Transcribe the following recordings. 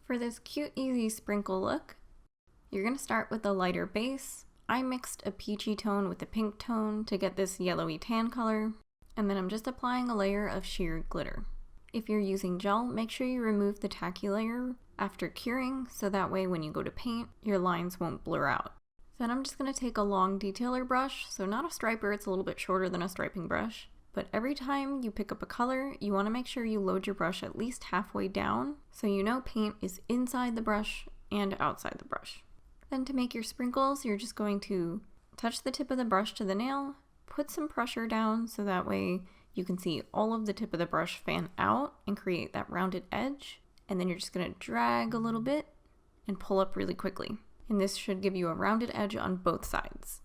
For this cute, easy sprinkle look, you're going to start with a lighter base. I mixed a peachy tone with a pink tone to get this yellowy tan color, and then I'm just applying a layer of sheer glitter. If you're using gel, make sure you remove the tacky layer after curing, so that way when you go to paint, your lines won't blur out. Then I'm just going to take a long detailer brush, so not a striper, it's a little bit shorter than a striping brush. But every time you pick up a color, you want to make sure you load your brush at least halfway down, so you know paint is inside the brush and outside the brush. Then to make your sprinkles, you're just going to touch the tip of the brush to the nail, put some pressure down so that way you can see all of the tip of the brush fan out and create that rounded edge. And then you're just going to drag a little bit and pull up really quickly. And this should give you a rounded edge on both sides.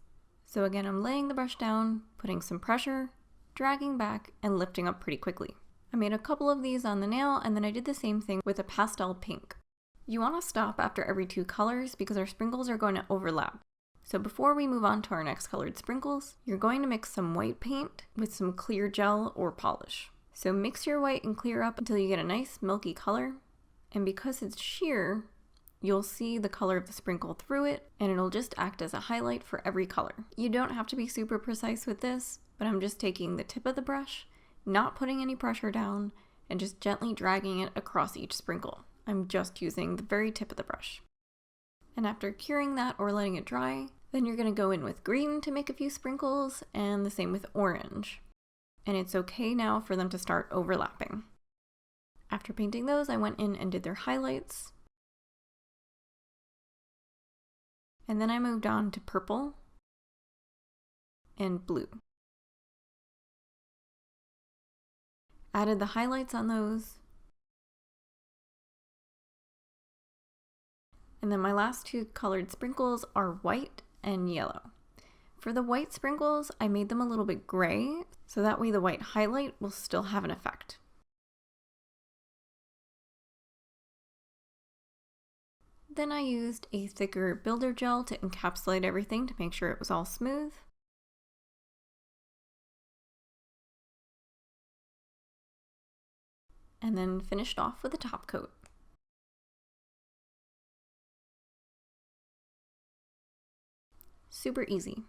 So again, I'm laying the brush down, putting some pressure, dragging back, and lifting up pretty quickly. I made a couple of these on the nail, and then I did the same thing with a pastel pink. You want to stop after every 2 colors because our sprinkles are going to overlap. So before we move on to our next colored sprinkles, you're going to mix some white paint with some clear gel or polish. So mix your white and clear up until you get a nice milky color, and because it's sheer, you'll see the color of the sprinkle through it, and it'll just act as a highlight for every color. You don't have to be super precise with this, but I'm just taking the tip of the brush, not putting any pressure down, and just gently dragging it across each sprinkle. I'm just using the very tip of the brush. And after curing that or letting it dry, then you're going to go in with green to make a few sprinkles, and the same with orange. And it's okay now for them to start overlapping. After painting those, I went in and did their highlights. And then I moved on to purple and blue. Added the highlights on those. And then my last 2 colored sprinkles are white and yellow. For the white sprinkles, I made them a little bit gray, so that way the white highlight will still have an effect. Then I used a thicker builder gel to encapsulate everything to make sure it was all smooth. And then finished off with a top coat. Super easy.